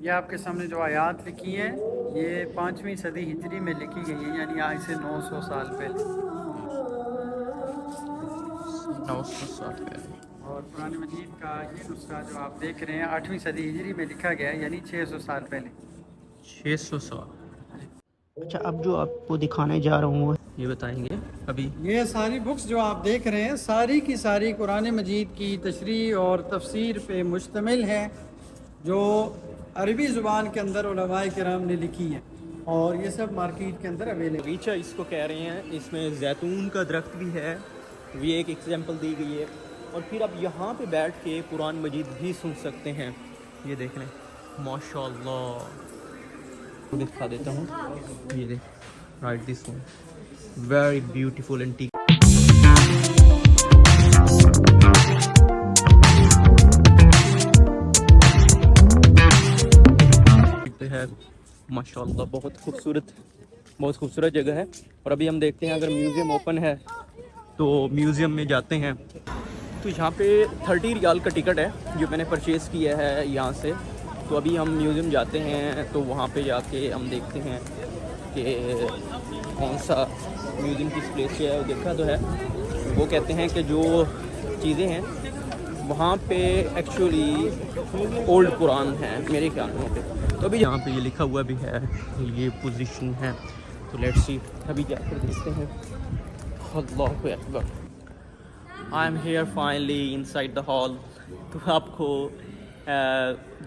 یہ آپ کے سامنے جو آیات لکھی ہیں یہ 5ویں صدی ہجری میں لکھی گئی ہیں، یعنی آج سے 900 سال پہلے، 900 سال پہلے. اور قرآن مجید کا یہ نسخہ جو آپ دیکھ رہے ہیں 8ویں صدی ہجری میں لکھا گیا ہے، یعنی 600 سال پہلے. 600 سال. اچھا، اب جو آپ کو دکھانے جا رہا ہوں وہ یہ بتائیں گے ابھی. یہ ساری بکس جو آپ دیکھ رہے ہیں ساری کی ساری قرآن مجید کی تشریح اور تفسیر پہ مشتمل ہے، جو عربی زبان کے اندر علماء کرام نے لکھی ہیں، اور یہ سب مارکیٹ کے اندر اویلیبل. باغیچہ اس کو کہہ رہے ہیں. اس میں زیتون کا درخت بھی ہے، یہ ایک ایگزامپل دی گئی ہے. اور پھر آپ یہاں پہ بیٹھ کے قرآن مجید بھی سن سکتے ہیں. یہ دیکھ لیں ماشاء اللہ. دکھا دیتا ہوں، یہ دیکھ right this one very beautiful and take. ہے ماشاء اللہ، بہت خوبصورت جگہ ہے. اور ابھی ہم دیکھتے ہیں اگر میوزیم اوپن ہے تو میوزیم میں جاتے ہیں. تو یہاں پہ 30 ریال کا ٹکٹ ہے جو میں نے پرچیز کیا ہے یہاں سے. تو ابھی ہم میوزیم جاتے ہیں تو وہاں پہ جا کے ہم دیکھتے ہیں کہ کون سا میوزیم کس پلیس پہ ہے. دیکھا تو ہے، وہ کہتے ہیں کہ جو چیزیں ہیں وہاں پہ ایکچولی اولڈ قرآن ہے میرے خیال میں پہ. تو ابھی یہاں پہ یہ لکھا ہوا بھی ہے، یہ پوزیشن ہے. تو لیٹس سی، ابھی جا کر دیکھتے ہیں. اللہ اکبر. I am here finally inside the hall. تو آپ کو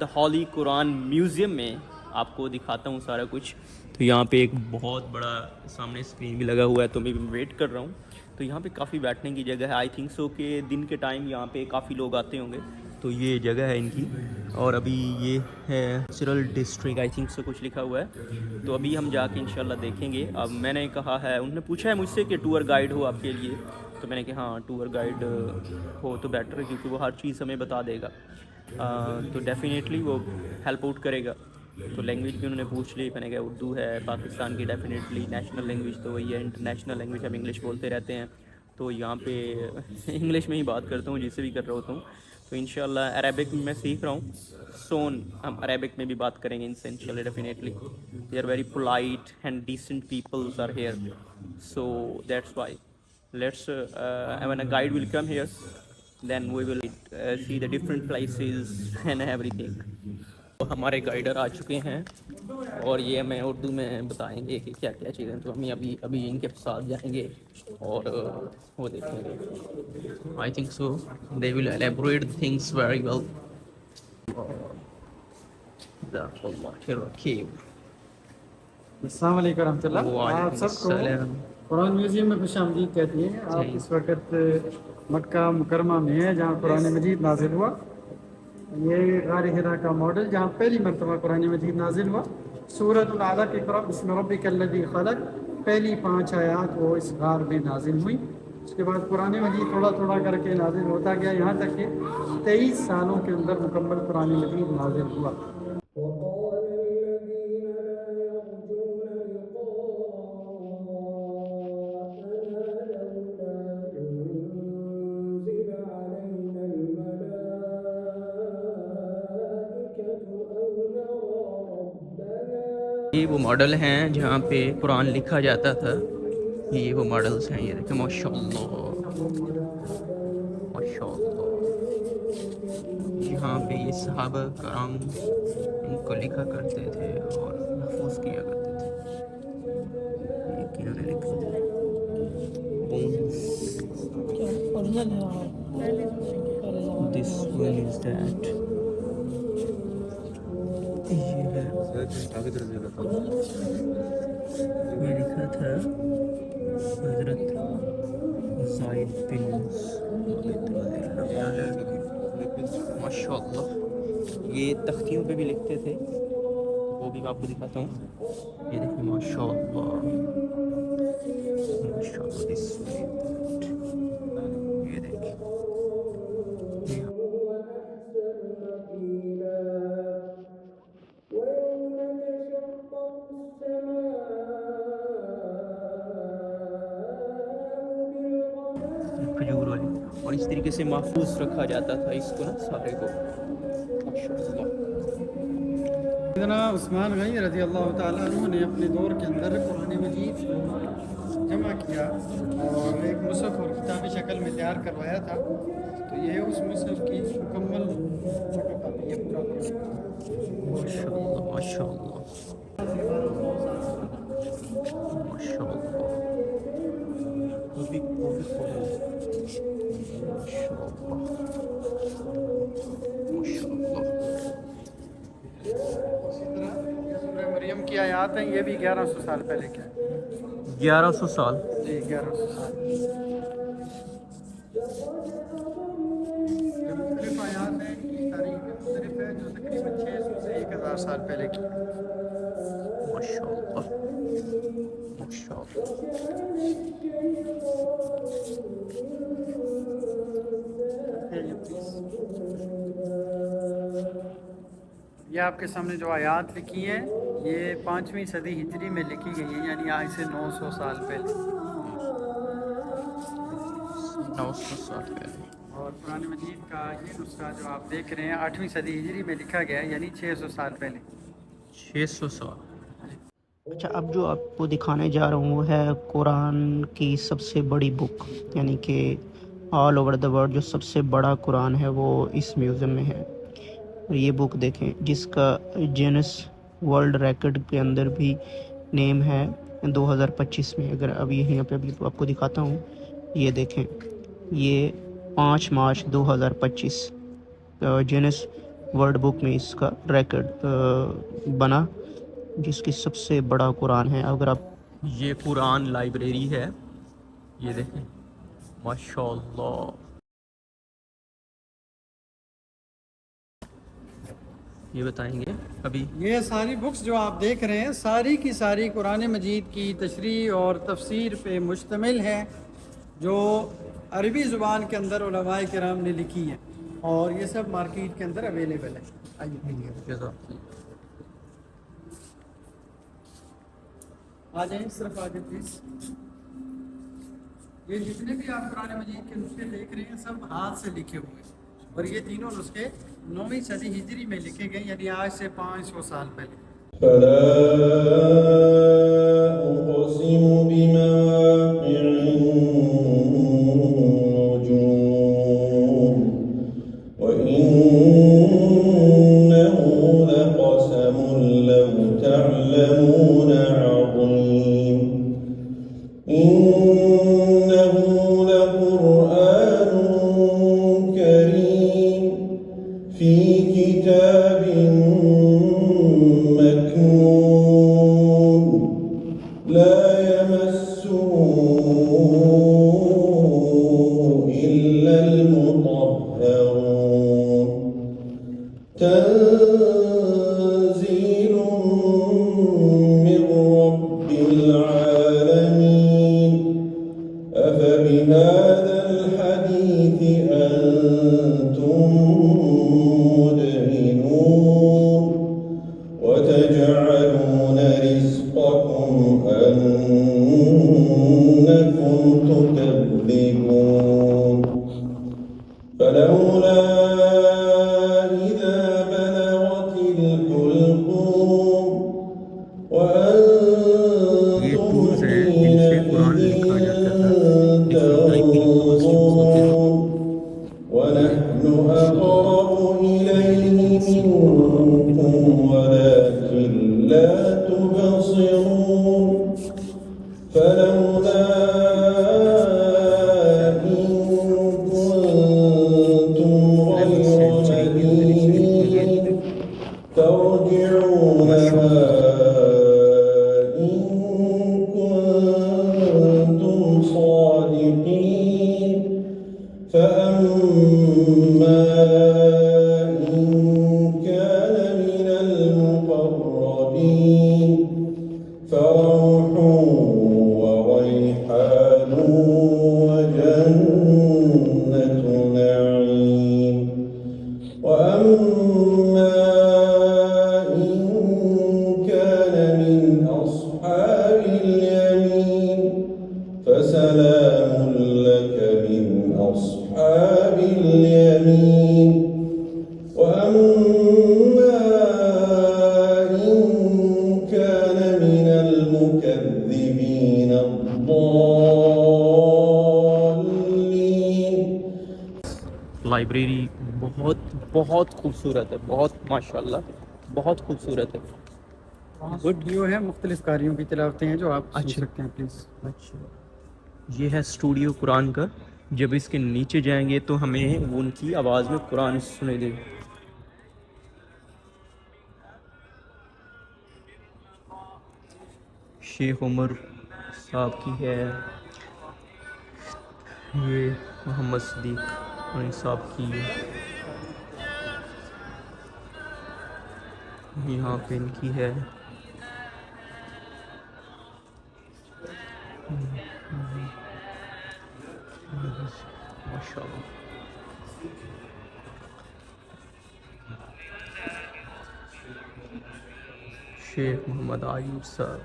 دا ہولی قرآن میوزیم میں آپ کو دکھاتا ہوں سارا کچھ. تو یہاں پہ ایک بہت بڑا سامنے اسکرین بھی لگا ہوا ہے، تو میں ویٹ کر رہا ہوں. تو یہاں پہ کافی بیٹھنے کی جگہ ہے. آئی تھنک سو کہ دن کے ٹائم یہاں پہ کافی لوگ آتے ہوں گے. تو یہ جگہ ہے ان کی. اور ابھی یہ ہے کلچرل ڈسٹرکٹ آئی تھنک سو کچھ لکھا ہوا ہے. تو ابھی ہم جا کے انشاءاللہ دیکھیں گے. اب میں نے کہا ہے، انہوں نے پوچھا ہے مجھ سے کہ ٹور گائیڈ ہو آپ کے لیے. تو میں نے کہا ہاں ٹور گائیڈ ہو تو بیٹر ہے، کیونکہ وہ ہر چیز ہمیں بتا دے گا. تو ڈیفینیٹلی وہ ہیلپ آؤٹ کرے گا. تو لینگویج بھی انہوں نے پوچھ لی. میں نے کہا اردو ہے پاکستان کی ڈیفینیٹلی نیشنل لینگویج تو وہی ہے. انٹرنیشنل لینگویج ہم انگلش بولتے رہتے ہیں، تو یہاں پہ انگلش میں ہی بات کرتا ہوں جس سے بھی کر رہا ہوتا ہوں. تو انشاءاللہ عربک میں سیکھ رہا ہوں. سون ہم عربک میں بھی بات کریں گے ان سے انشاءاللہ definitely. They are very polite and decent peoples are here. So that's why let's when a guide will come here, then we will see the different places and everything. ہمارے گائیڈر آ چکے ہیں اور یہ ہمیں اردو میں بتائیں گے کہ کیا کیا چیزیں. تو ہم ابھی ان کے ساتھ جائیں گے اور وہ دیکھیں گے. I think so they will elaborate things very well. السلام علیکم ورحمۃ اللہ. آپ سب کو قرآن میوزیم میں خوش آمدید کہتی ہیں. آپ اس وقت مکہ مکرمہ میں ہیں جہاں قرآن مجید نازل ہوا. یہ غار حرا کا ماڈل جہاں پہلی مرتبہ قرآن مجید نازل ہوا. سورۃ العلق اقرأ بسم ربک الذی خلق، پہلی 5 آیات وہ اس غار میں نازل ہوئی. اس کے بعد قرآن مجید تھوڑا تھوڑا کر کے نازل ہوتا گیا، یہاں تک کہ 23 سالوں کے اندر مکمل قرآن مجید نازل ہوا. یہ وہ ماڈل ہیں جہاں پہ قرآن لکھا جاتا تھا. یہ وہ ماڈلز ہیں. یہ دیکھیں ماشاء اللہ ماشاء اللہ. یہاں پہ یہ صحابہ کرام ان کو لکھا کرتے تھے اور محفوظ کیا کرتے تھے. یہ کنہوں نے لکھا تھا؟ This one is that. یہ ہے یہ لکھا تھا حضرت زائد بن ماشاء اللہ. یہ تختیوں پہ بھی لکھتے تھے، وہ بھی میں آپ کو دکھاتا ہوں. یہ دیکھیں ماشاء اللہ ماشاء اللہ. یہ دیکھیں کھجور والی. اور اس طریقے سے محفوظ رکھا جاتا تھا اس کو نا سارے کو. سیدنا عثمان غنی رضی اللہ تعالیٰ عنہ نے اپنے دور کے اندر قرآن مجید کو جمع کیا اور ایک مصحف اور کتابی شکل میں تیار کروایا تھا. تو یہ اس مصحف کی مکمل فوٹو کاپی ہے پورا ماشاء اللہ ماشاء اللہ ماشاء اللہ. اسی طرح سورہ مریم کی آیات ہیں, یہ بھی 1100 سال پہلے کے ہیں. 1100 سال. جی 1100 سال. یہ مختلف آیات ہیں, ان کی تاریخ مختلف ہے, جو تقریباً 600 سے 1000 سال پہلے کی ہے. ماشاء اللہ ماشاء اللہ. یہ آپ کے سامنے جو آیات لکھی ہیں یہ 5ویں صدی ہجری میں لکھی گئی ہیں, یعنی آج سے 900 سال پہلے. 900 سال پہلے. اور قرآن مجید کا یہ نسخہ جو آپ دیکھ رہے ہیں 8ویں صدی ہجری میں لکھا گیا ہے, یعنی 600 سال پہلے. 600 سال. اچھا اب جو آپ کو دکھانے جا رہا ہوں وہ ہے قرآن کی سب سے بڑی بک, یعنی کہ آل اوور دا ورلڈ جو سب سے بڑا قرآن ہے وہ اس میوزیم میں ہے. اور یہ بک دیکھیں جس کا جینس ورلڈ ریکارڈ کے اندر بھی نیم ہے 2025 میں. اگر اب یہاں پہ ابھی آپ کو دکھاتا ہوں, یہ دیکھیں یہ 5 مارچ 2025 جینس ورلڈ بک میں اس کا ریکارڈ بنا, جس کی سب سے بڑا قرآن ہے. اگر آپ یہ قرآن لائبریری ہے, یہ دیکھیں ماشاء اللہ. یہ بتائیں گے ابھی. یہ ساری بکس جو آپ دیکھ رہے ہیں ساری کی ساری قرآن مجید کی تشریح اور تفسیر پہ مشتمل ہے, جو عربی زبان کے اندر علماء کرام نے لکھی ہیں, اور یہ سب مارکیٹ کے اندر اویلیبل ہے. آئیے آ جائیں, اس طرف آ جائیں پلیز. یہ جتنے بھی آپ قرآن مجید کے نسخے دیکھ رہے ہیں سب ہاتھ سے لکھے ہوئے ہیں, اور یہ تینوں نسخے 9ویں صدی ہجری میں لکھے گئے, یعنی آج سے 500 سال پہلے. فلا أقسم بمواقع النجوم وإنه لقسم لو تعلمون عظيم إنه لقرآن كريم في كتاب مكنون لا يمسه إلا المطهرون تنزيل من رب العالمين أفبهذا الحديث أنتم مدهنون وتجعلون رزقكم أنكم تكذبون فلولا إذا بلغت الحلقوم وأنتم حينئذ تنظرون ونحن أقرب إليه منكم ولكن لا تبصرون فلولا إن كنتم غير مدينين ترجعونها إن كنتم صادقين فأما إن كان من المقربين فروح وريحان وجنة نعيم وأما إن كان من أصحاب اليمين فسلام لك من أصحاب اليمين وأما بہت بہت خوبصورت ہے, بہت ماشاءاللہ بہت خوبصورت ہے. گڈ ویو ہے, مختلف قاریوں کی تلاوتیں ہیں جو آپ سن اچھا. سکتے ہیں پلیز. اچھا, یہ ہے اسٹوڈیو قرآن کا. جب اس کے نیچے جائیں گے تو ہمیں ان کی آواز میں قرآن سنے دے گا. شیخ عمر صاحب کی ہے, یہ محمد صدیق صاحب کی, یہاں پہ ان کی ہے. ماشاء اللہ. شیخ محمد عایوب صاحب,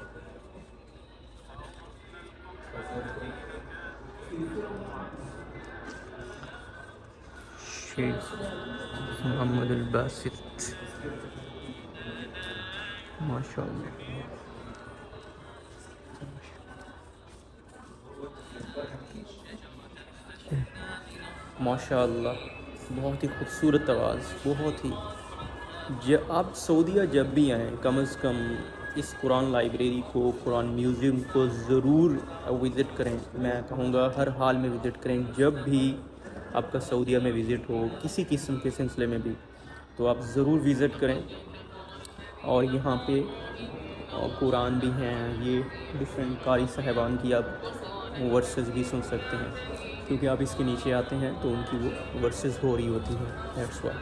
شیخ محمد الباسط, ماشاء اللہ. ماشاء اللہ بہت ہی خوبصورت آواز, بہت ہی. آپ سعودیہ جب بھی آئیں کم از کم اس قرآن لائبریری کو, قرآن میوزیم کو ضرور وزٹ کریں. میں کہوں گا ہر حال میں وزٹ کریں. جب بھی آپ کا سعودیہ میں وزٹ ہو کسی قسم کے سلسلے میں بھی, تو آپ ضرور وزٹ کریں. اور یہاں پہ قرآن بھی ہیں, یہ ڈفرینٹ قاری صاحبان کی آپ ورسز بھی سن سکتے ہیں, کیونکہ آپ اس کے نیچے آتے ہیں تو ان کی وہ ورسز ہو رہی ہوتی ہیں. That's why.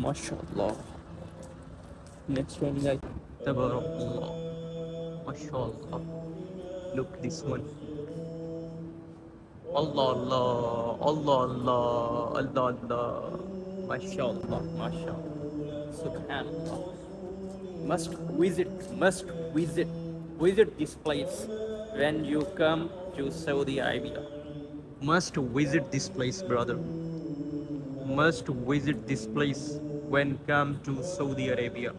ماشاء اللہ. نیکسٹ ون ہے تبارک اللہ, ماشاء اللہ. لک دس ون. اللہ اللہ اللہ اللہ اللہ اللہ, ماشاء اللہ ماشاء اللہ, سبحان اللہ. must visit this place when you come to Saudi Arabia. Must visit this place, brother. Must visit this place when come to Saudi Arabia.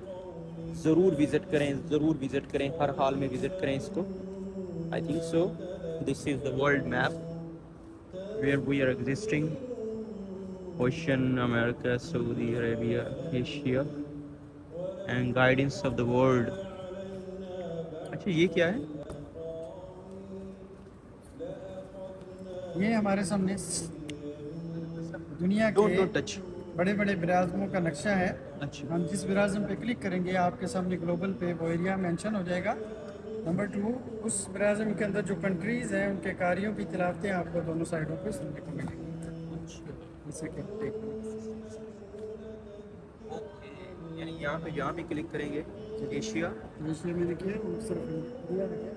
ضرور وزٹ کریں, ضرور وزٹ کریں, ہر حال میں وزٹ کریں اس کو. I think so. This is the world map where we are existing. Ocean, America, Saudi Arabia, Asia, and guidance of the world. اچھا یہ کیا ہے؟ یہ ہمارے سامنے دنیا کے ٹچ. بڑے بڑے براعظموں کا نقشہ ہے. اچھا. ہم جس براعظم پہ کلک کریں گے آپ کے سامنے گلوبل پہ وہ ایریا مینشن ہو جائے گا. نمبر 2, اس براعظم کے اندر جو کنٹریز ہیں ان کے قاریوں کی تلاوتیں آپ کو دونوں سائڈوں پہ سننے کو ملیں گی. جیسے کہ یعنی یہاں پہ کلک کریں گے ایشیا. ایشیا میں دیکھیے صرف انڈیا دیکھیے.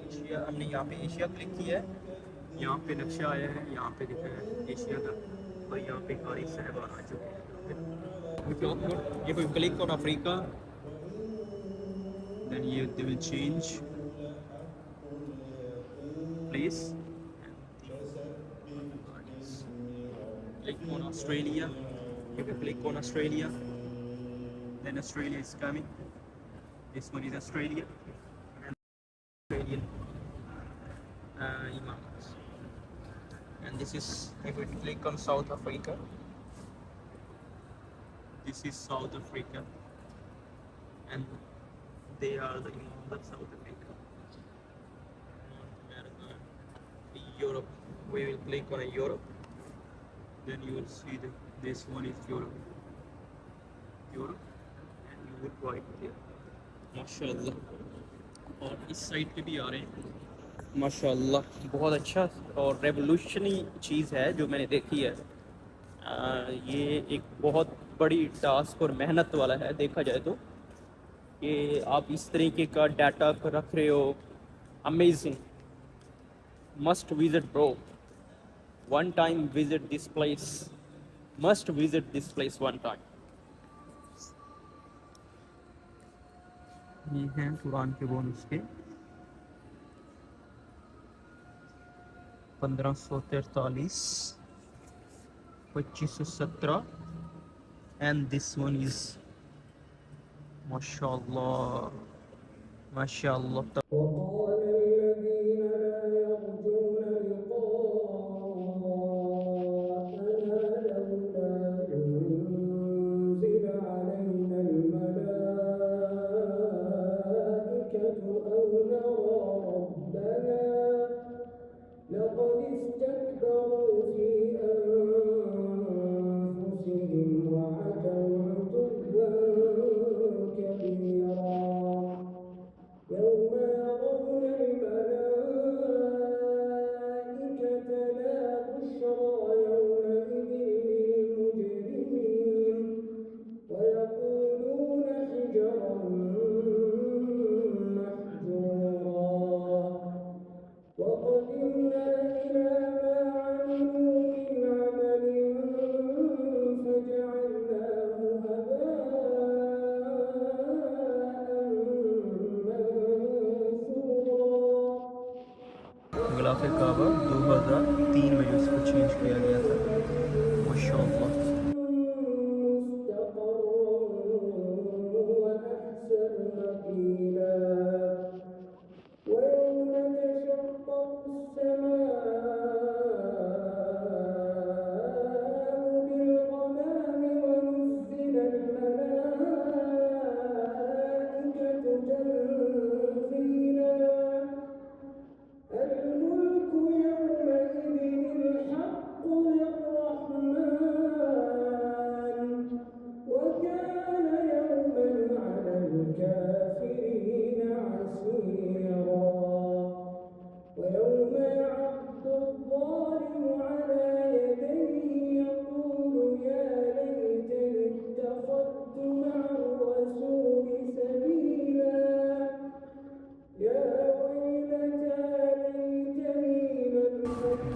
ایشیا, ہم نے یہاں پہ ایشیا کلک کیا ہے, یہاں پہ نقشہ آیا ہے, یہاں پہ دکھا ہے ایشیا کا, اور یہاں پہ قاری صاحبان آ چکے ہیں. If you click on Africa, then they will change place. Click on Australia. If you click on Australia, then Australia is coming. This one is Australia. Australian imams. And this is, if we click on South Africa, this is South Africa, and they are the imams of South Africa. North America, Europe, we will click on Europe, then you will see this one is Europe, and you would write there. MashaAllah. اور اس site پہ بھی آ رہے ہیں. ماشاءاللہ بہت اچھا اور revolutionary چیز ہے جو میں نے دیکھی ہے. یہ ایک بہت بڑی ٹاسک اور محنت والا ہے دیکھا جائے تو, کہ آپ اس طریقے کا ڈیٹا رکھ رہے ہو. امیزنگ. مسٹ وزٹ برو, one time visit this place, must visit this place one time. یہ ہیں قرآن کے بونس کے 1543, 2517, and this one is MashaAllah. غلاف کعبہ 2003 میں جو اس کو چینج کیا گیا تھا. ماشاء اللہ.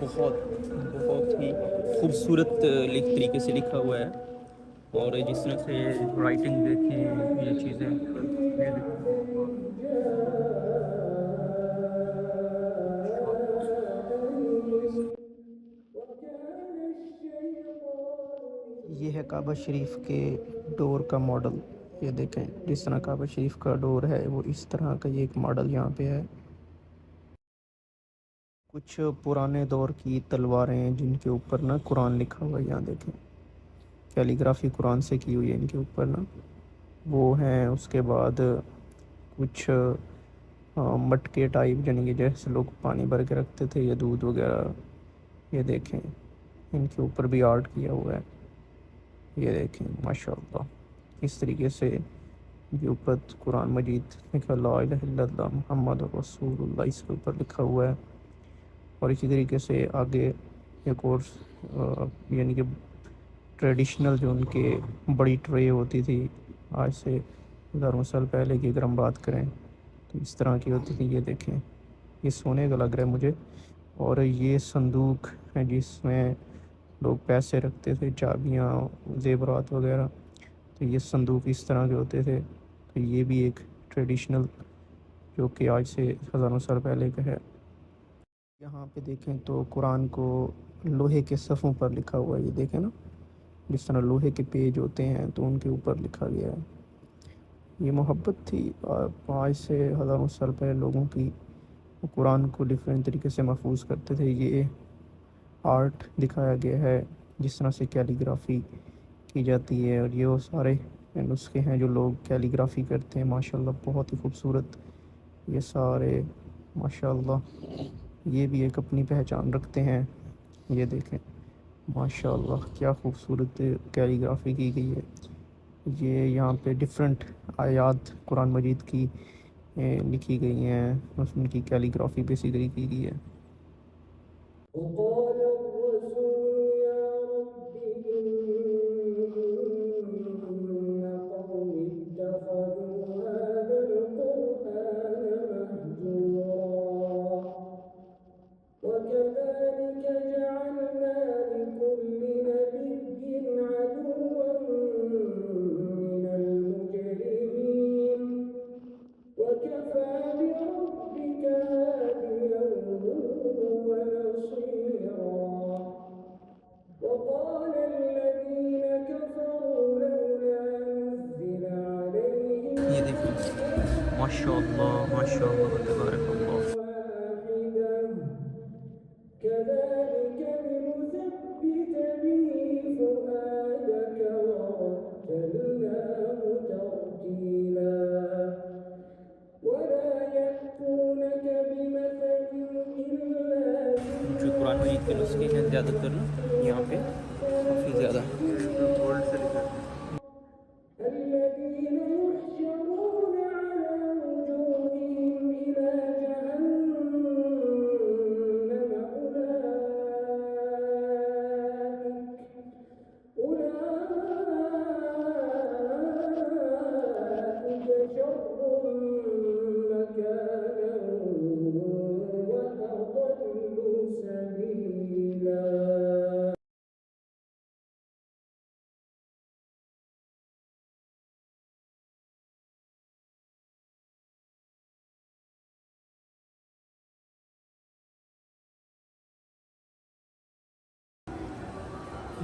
بہت ہی خوبصورت طریقے سے لکھا ہوا ہے. اور جس طرح سے رائٹنگ دیکھیں یہ چیزیں یہ یہ ہے کعبہ شریف کے ڈور کا ماڈل. یہ دیکھیں جس طرح کعبہ شریف کا ڈور ہے وہ اس طرح کا یہ ایک ماڈل یہاں پہ ہے. کچھ پرانے دور کی تلواریں ہیں جن کے اوپر نا قرآن لکھا ہوا ہے. یہاں دیکھیں کیلیگرافی قرآن سے کی ہوئی ہے ان کے اوپر نا وہ ہیں. اس کے بعد کچھ مٹکے ٹائپ یعنی کہ جیسے لوگ پانی بھر کے رکھتے تھے یا دودھ وغیرہ. یہ دیکھیں ان کے اوپر بھی آرٹ کیا ہوا ہے. یہ دیکھیں ماشاء اللہ اس طریقے سے یہ اوپر قرآن مجید لکھا لا الہ الا اللہ محمد رسول اللہ اس کے اوپر لکھا ہوا ہے. اور اسی طریقے سے آگے ایک اور یعنی کہ ٹریڈیشنل جو ان کے بڑی ٹرے ہوتی تھی آج سے ہزاروں سال پہلے کی اگر ہم بات کریں تو اس طرح کی ہوتی تھی. یہ دیکھیں یہ سونے کا لگ رہا ہے مجھے. اور یہ صندوق ہے جس میں لوگ پیسے رکھتے تھے چابیاں زیورات وغیرہ. تو یہ صندوق اس طرح کے ہوتے تھے. تو یہ بھی ایک ٹریڈیشنل جو کہ آج سے ہزاروں سال پہلے کا ہے. یہاں پہ دیکھیں تو قرآن کو لوہے کے صفوں پر لکھا ہوا ہے. یہ دیکھیں نا جس طرح لوہے کے پیج ہوتے ہیں تو ان کے اوپر لکھا گیا ہے. یہ محبت تھی آج سے ہزاروں سال پہلے لوگوں کی. قرآن کو ڈیفرنٹ طریقے سے محفوظ کرتے تھے. یہ آرٹ دکھایا گیا ہے جس طرح سے کیلیگرافی کی جاتی ہے. اور یہ وہ سارے نسخے ہیں جو لوگ کیلیگرافی کرتے ہیں. ماشاءاللہ بہت ہی خوبصورت یہ سارے ماشاءاللہ یہ بھی ایک اپنی پہچان رکھتے ہیں. یہ دیکھیں ماشاءاللہ کیا خوبصورت کیلیگرافی کی گئی ہے. یہ یہاں پہ ڈیفرنٹ آیات قرآن مجید کی لکھی گئی ہیں. ان کی کیلیگرافی بیسیکلی کی گئی ہے. یہ دیکھیں ماشاء اللہ تبارک اللہ. جو قرآن مجید کے نسخے ہیں زیادہ تر نا یہاں پہ کافی زیادہ گولڈ سے لکھا ہے.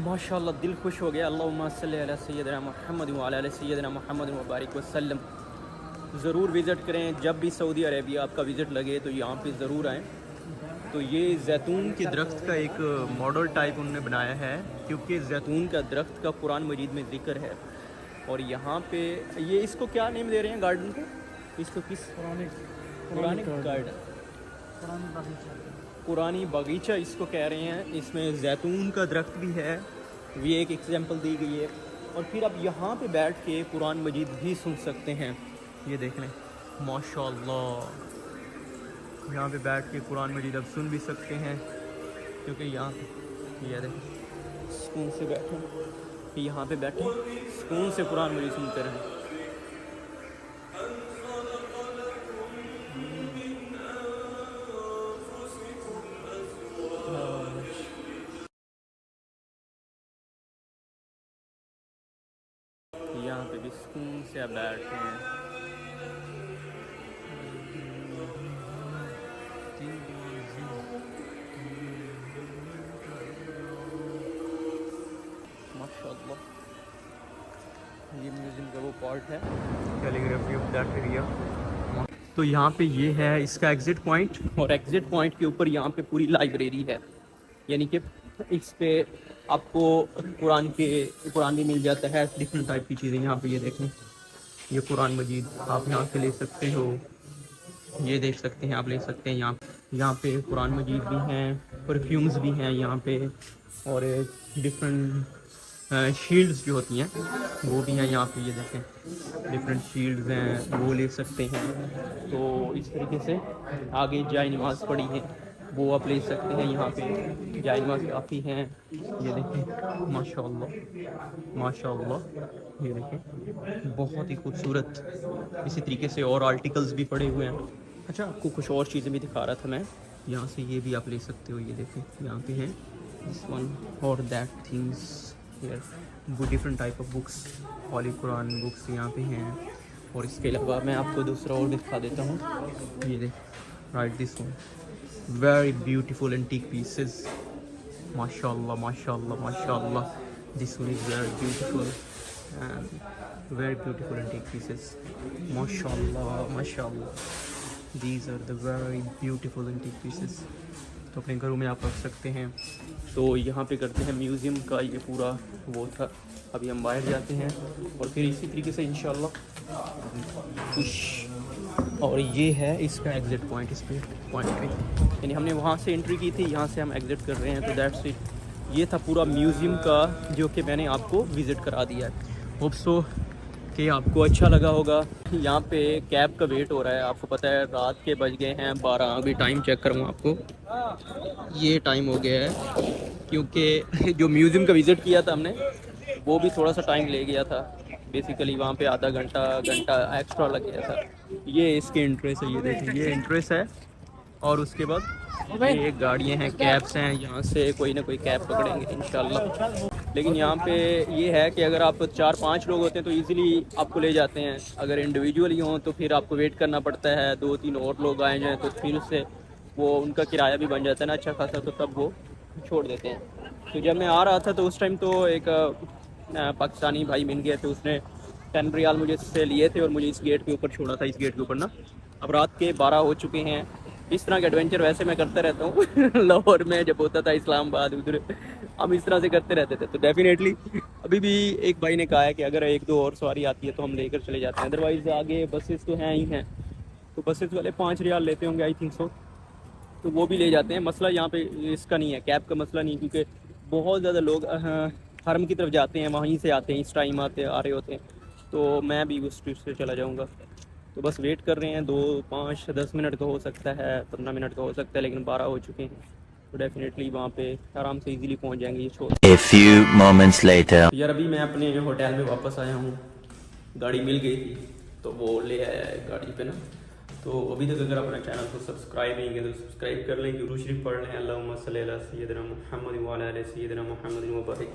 ماشاءاللہ دل خوش ہو گیا. اللہم صلی علی سیدنا محمد وعلی آل سیدنا محمد وبارک وسلم. ضرور وزٹ کریں جب بھی سعودی عربیہ آپ کا وزٹ لگے تو یہاں پہ ضرور آئیں. تو یہ زیتون کے درخت کا ایک ماڈل ٹائپ انہوں نے بنایا ہے کیونکہ زیتون کا درخت کا قرآن مجید میں ذکر ہے. اور یہاں پہ یہ اس کو کیا نیم دے رہے ہیں گارڈن کو؟ اس کو کس قرآن گارڈن قرآنی باغیچہ اس کو کہہ رہے ہیں. اس میں زیتون کا درخت بھی ہے, یہ ایک ایگزامپل دی گئی ہے. اور پھر آپ یہاں پہ بیٹھ کے قرآن مجید بھی سن سکتے ہیں. یہ دیکھ لیں ماشاءاللہ, یہاں پہ بیٹھ کے قرآن مجید اب سن بھی سکتے ہیں کیونکہ یہاں پہ یہ دیکھیں سکون سے بیٹھیں, یہاں پہ بیٹھیں سکون سے قرآن مجید سنتے رہیں. یہاں پہ بھی سکون سے آپ بیٹھے ہیں. ماشاءاللہ یہ میوزیم کا وہ پارٹ ہے کیلیگرافی آف دیٹ ایریا. تو یہاں پہ یہ ہے اس کا ایگزٹ پوائنٹ, اور ایگزٹ پوائنٹ کے اوپر یہاں پہ پوری لائبریری ہے. یعنی کہ اس پہ آپ کو قرآن بھی مل جاتا ہے, ڈفرینٹ ٹائپ کی چیزیں. یہاں پہ یہ دیکھیں یہ قرآن مجید آپ یہاں سے لے سکتے ہو, یہ دیکھ سکتے ہیں آپ لے سکتے ہیں. یہاں پہ قرآن مجید بھی ہیں, پرفیومز بھی ہیں یہاں پہ, اور ڈفرینٹ شیلڈز جو ہوتی ہیں وہ بھی ہیں یہاں پہ. یہ دیکھیں ڈفرینٹ شیلڈز ہیں وہ لے سکتے ہیں. تو اس طریقے سے آگے جائے نماز پڑھی ہے وہ آپ لے سکتے ہیں. یہاں پہ جائے نماز کافی ہیں. یہ دیکھیں ماشاءاللہ ماشاءاللہ, یہ دیکھیں بہت ہی خوبصورت. اسی طریقے سے اور آرٹیکلز بھی پڑے ہوئے ہیں. اچھا آپ کو کچھ اور چیزیں بھی دکھا رہا تھا میں. یہاں سے یہ بھی آپ لے سکتے ہو. یہ دیکھیں یہاں پہ ہیں دس ون اور that things here, different type of books, holy Quran books یہاں پہ ہیں. اور اس کے علاوہ میں آپ کو دوسرا اور دکھا دیتا ہوں. یہ دیکھ right this one, very beautiful antique pieces. ماشاءاللہ ماشاءاللہ ماشاءاللہ, this one is very beautiful and very beautiful antique pieces. ماشاءاللہ ماشاءاللہ, these are the very beautiful antique pieces. تو اپنے گھروں میں آپ رکھ سکتے ہیں. تو یہاں پہ کرتے ہیں میوزیم کا یہ پورا وہ تھا. ابھی ہم باہر جاتے ہیں اور پھر اسی طریقے سے انشاءاللہ کچھ. اور یہ ہے اس کا ایگزٹ پوائنٹ, اس پہ پوائنٹ پہ یعنی ہم نے وہاں سے انٹری کی تھی, یہاں سے ہم ایگزٹ کر رہے ہیں. تو دیٹس اٹ, یہ تھا پورا میوزیم کا جو کہ میں نے آپ کو وزٹ کرا دیا ہے. ہوپ سو کہ آپ کو اچھا لگا ہوگا. یہاں پہ کیب کا ویٹ ہو رہا ہے. آپ کو پتہ ہے رات کے بج گئے ہیں 12. ابھی ٹائم چیک کروں آپ کو, یہ ٹائم ہو گیا ہے کیونکہ جو میوزیم کا وزٹ کیا تھا ہم نے وہ بھی تھوڑا سا ٹائم لے گیا تھا. بیسیکلی وہاں پہ آدھا گھنٹہ ایکسٹرا لگ گیا تھا. یہ اس کے انٹریس ہے, یہ دیکھیں یہ انٹریس ہے. اور اس کے بعد یہ گاڑیاں ہیں, کیبس ہیں, یہاں سے کوئی نہ کوئی کیب پکڑیں گے انشاءاللہ. لیکن یہاں پہ یہ ہے کہ اگر آپ 4-5 لوگ ہوتے ہیں تو ایزیلی آپ کو لے جاتے ہیں. اگر انڈیویجولی ہوں تو پھر آپ کو ویٹ کرنا پڑتا ہے, 2-3 اور لوگ آئے جائیں تو پھر اس سے وہ ان کا کرایہ بھی بن جاتا ہے نا اچھا خاصا, تو تب وہ چھوڑ دیتے ہیں. تو جب میں آ رہا تھا تو اس ٹائم تو ایک پاکستانی بھائی مل گیا, تو اس نے 10 ریال مجھے سے لیے تھے اور مجھے اس گیٹ کے اوپر چھوڑا تھا. اس گیٹ کے اوپر نا اب رات کے 12 ہو چکے ہیں. اس طرح کے ایڈونچر ویسے میں کرتا رہتا ہوں لاہور میں جب ہوتا تھا, اسلام آباد ادھر ہم اس طرح سے کرتے رہتے تھے. تو ڈیفینیٹلی ابھی بھی ایک بھائی نے کہا ہے کہ اگر 1-2 اور سواری آتی ہے تو ہم لے کر چلے جاتے ہیں. ادروائز آگے بسیز تو ہیں ہی ہیں, تو بسیز والے 5 ریال لیتے ہوں گے آئی تھنک سو, تو وہ بھی لے جاتے ہیں. مسئلہ یہاں پہ اس کا نہیں ہے, کیب کا مسئلہ نہیں, کیونکہ بہت زیادہ لوگ حرم کی طرف جاتے ہیں, وہیں سے آتے ہیں, اس ٹائم آ رہے ہوتے ہیں. تو میں بھی اس ٹرپ سے چلا جاؤں گا. تو بس ویٹ کر رہے ہیں, 2-5-10 منٹ کا ہو سکتا ہے, 15 منٹ کا ہو سکتا ہے, لیکن 12 ہو چکے ہیں. تو ڈیفینیٹلی وہاں پہ آرام سے ایزیلی پہنچ جائیں گے. یہ چھوڑ A few moments later. یار ابھی میں اپنے ہوٹل میں واپس آیا ہوں. گاڑی مل گئی تھی تو وہ لے آیا ہے گاڑی پہ نا. تو ابھی تک اگر اپنا چینل کو سبسکرائب نہیں کیا تو سبسکرائب کر لیں, درود شریف پڑھ لیں. اللہم صلی علی سیدنا محمد وعلی آل سیدنا محمد وبارک.